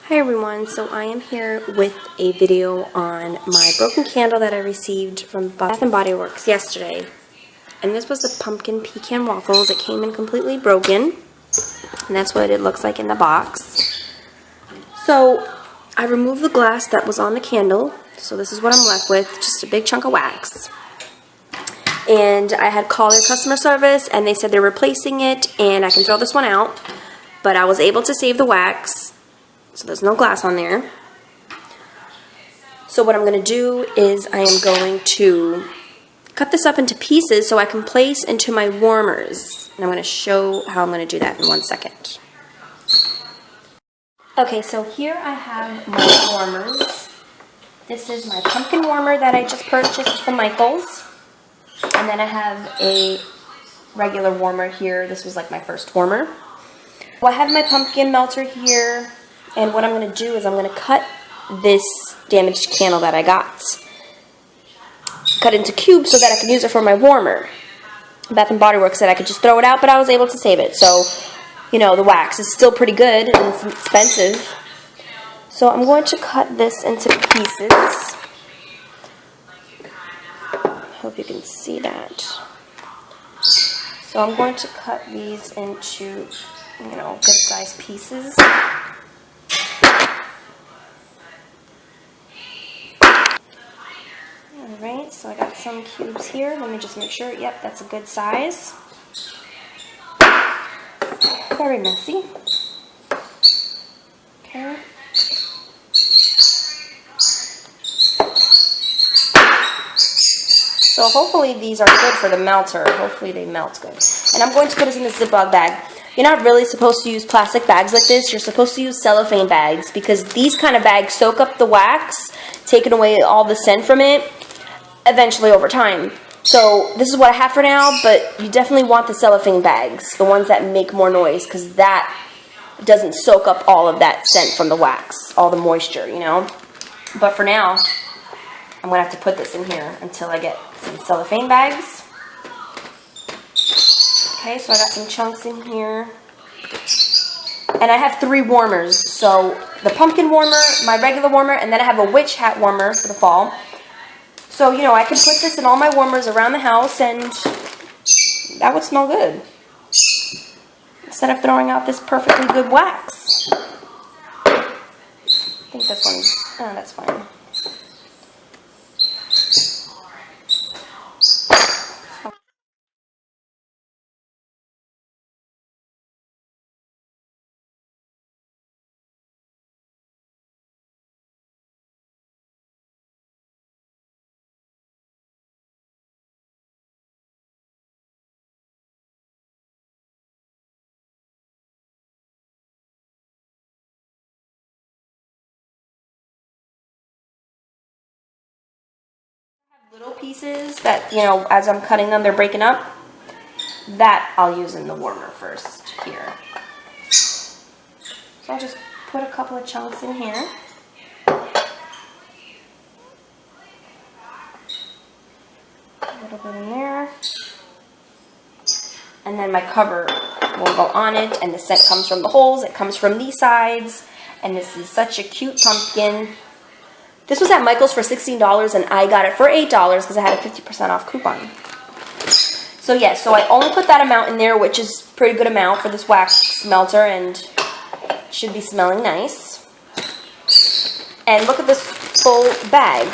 Hi everyone, so I am here with a video on my broken candle that I received from Bath & Body Works yesterday. And this was the pumpkin pecan waffles. It came in completely broken, and that's what it looks like in the box. So I removed the glass that was on the candle, so this is what I'm left with, just a big chunk of wax. And I had called their customer service and they said they're replacing it and I can throw this one out, but I was able to save the wax. So there's no glass on there. So what I'm going to do is I am going to cut this up into pieces so I can place into my warmers. And I'm going to show how I'm going to do that in 1 second. Okay, so here I have my warmers. This is my pumpkin warmer that I just purchased from Michaels. And then I have a regular warmer here. This was like my first warmer. Well, I have my pumpkin melter here. And what I'm going to do is I'm going to cut this damaged candle that I got. Cut into cubes so that I can use it for my warmer. Bath & Body Works said I could just throw it out, but I was able to save it. So, you know, the wax is still pretty good and it's expensive. So I'm going to cut this into pieces. Hope you can see that. So I'm going to cut these into, you know, good sized pieces. Alright, so I got some cubes here. Let me just make sure. Yep, that's a good size. Very messy. Okay. So hopefully these are good for the melter. Hopefully they melt good. And I'm going to put this in a Ziploc bag. You're not really supposed to use plastic bags like this. You're supposed to use cellophane bags because these kind of bags soak up the wax, taking away all the scent from it eventually over time. So this is what I have for now, but you definitely want the cellophane bags, the ones that make more noise, because that doesn't soak up all of that scent from the wax, all the moisture, you know. But for now, I'm going to have to put this in here until I get some cellophane bags. Okay, so I got some chunks in here. And I have 3 warmers. So the pumpkin warmer, my regular warmer, and then I have a witch hat warmer for the fall. So, you know, I can put this in all my warmers around the house and that would smell good. Instead of throwing out this perfectly good wax. I think this one, oh, that's fine. Little pieces that, you know, as I'm cutting them, they're breaking up. That I'll use in the warmer first here. So I'll just put a couple of chunks in here. A little bit in there. And then my cover will go on it, and the scent comes from the holes. It comes from these sides. And this is such a cute pumpkin. This was at Michael's for $16, and I got it for $8 because I had a 50% off coupon. So yeah, so I only put that amount in there, which is a pretty good amount for this wax melter, and should be smelling nice. And look at this full bag.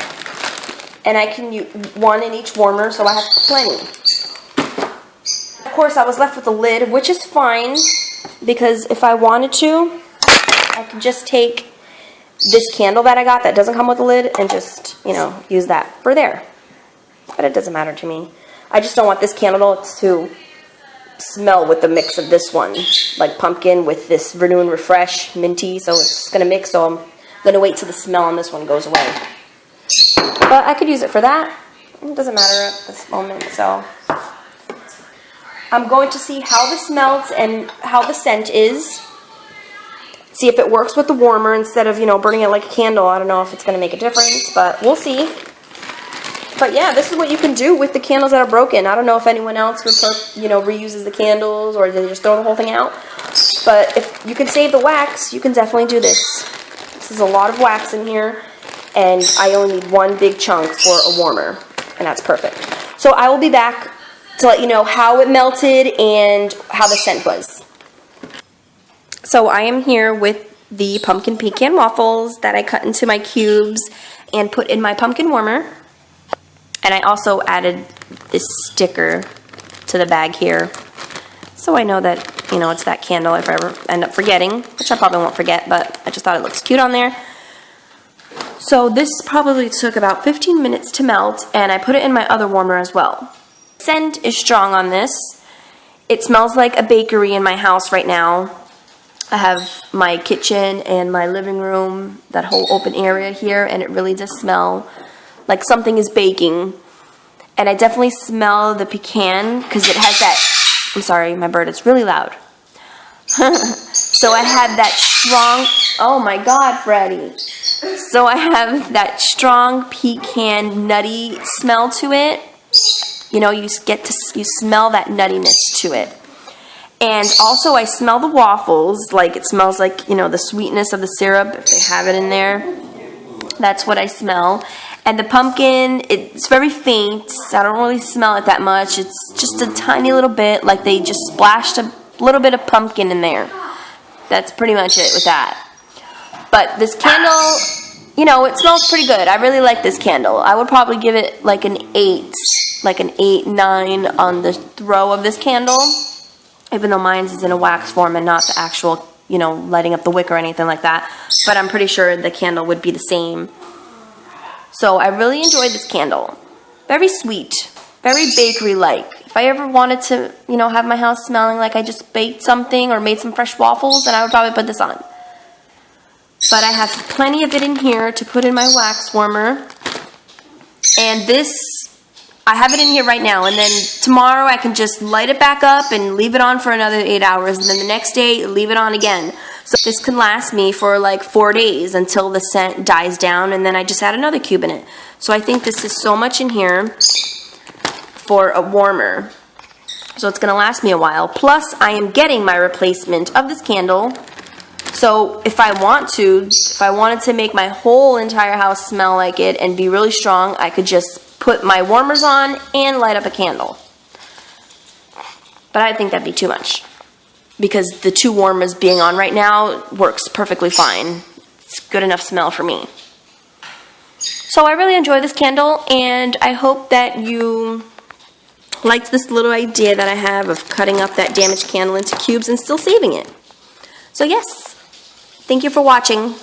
And I can use 1 in each warmer, so I have plenty. Of course, I was left with a lid, which is fine, because if I wanted to, I could just take this candle that I got that doesn't come with a lid and just, you know, use that for there. But it doesn't matter to me. I just don't want this candle to smell with the mix of this one, like pumpkin with this Renew and Refresh minty, so it's just going to mix, so I'm going to wait till the smell on this one goes away. But I could use it for that. It doesn't matter at this moment, so I'm going to see how this smells and how the scent is. See if it works with the warmer instead of, you know, burning it like a candle. I don't know if it's going to make a difference, but we'll see. But yeah, this is what you can do with the candles that are broken. I don't know if anyone else reuses the candles or they just throw the whole thing out. But if you can save the wax, you can definitely do this. is a lot of wax in here, and I only need one big chunk for a warmer, and that's perfect. So I will be back to let you know how it melted and how the scent was. So I am here with the pumpkin pecan waffles that I cut into my cubes and put in my pumpkin warmer. And I also added this sticker to the bag here, so I know that, you know, it's that candle if I ever end up forgetting, which I probably won't forget, but I just thought it looks cute on there. So this probably took about 15 minutes to melt, and I put it in my other warmer as well. Scent is strong on this. It smells like a bakery in my house right now. I have my kitchen and my living room, that whole open area here, and it really does smell like something is baking. And I definitely smell the pecan because it has that, I'm sorry, my bird, it's really loud. So I have that strong, oh my God, Freddie. So I have that strong pecan nutty smell to it. You know, you smell that nuttiness to it. And also I smell the waffles, like it smells like, you know, the sweetness of the syrup, if they have it in there. That's what I smell. And the pumpkin, it's very faint. I don't really smell it that much. It's just a tiny little bit, like they just splashed a little bit of pumpkin in there. That's pretty much it with that. But this candle, you know, it smells pretty good. I really like this candle. I would probably give it like an 8, 9 on the throw of this candle. Even though mine is in a wax form and not the actual, you know, lighting up the wick or anything like that. But I'm pretty sure the candle would be the same. So I really enjoyed this candle. Very sweet. Very bakery-like. If I ever wanted to, you know, have my house smelling like I just baked something or made some fresh waffles, then I would probably put this on. But I have plenty of it in here to put in my wax warmer. And this, I have it in here right now, and then tomorrow I can just light it back up and leave it on for another 8 hours, and then the next day leave it on again. So this can last me for like 4 days until the scent dies down, and then I just add another cube in it. So I think this is so much in here for a warmer. So it's going to last me a while. Plus I am getting my replacement of this candle. So if I wanted to make my whole entire house smell like it and be really strong, I could just put my warmers on and light up a candle. But I think that'd be too much, because the 2 warmers being on right now works perfectly fine. It's good enough smell for me. So I really enjoy this candle, and I hope that you liked this little idea that I have of cutting up that damaged candle into cubes and still saving it. So yes, thank you for watching.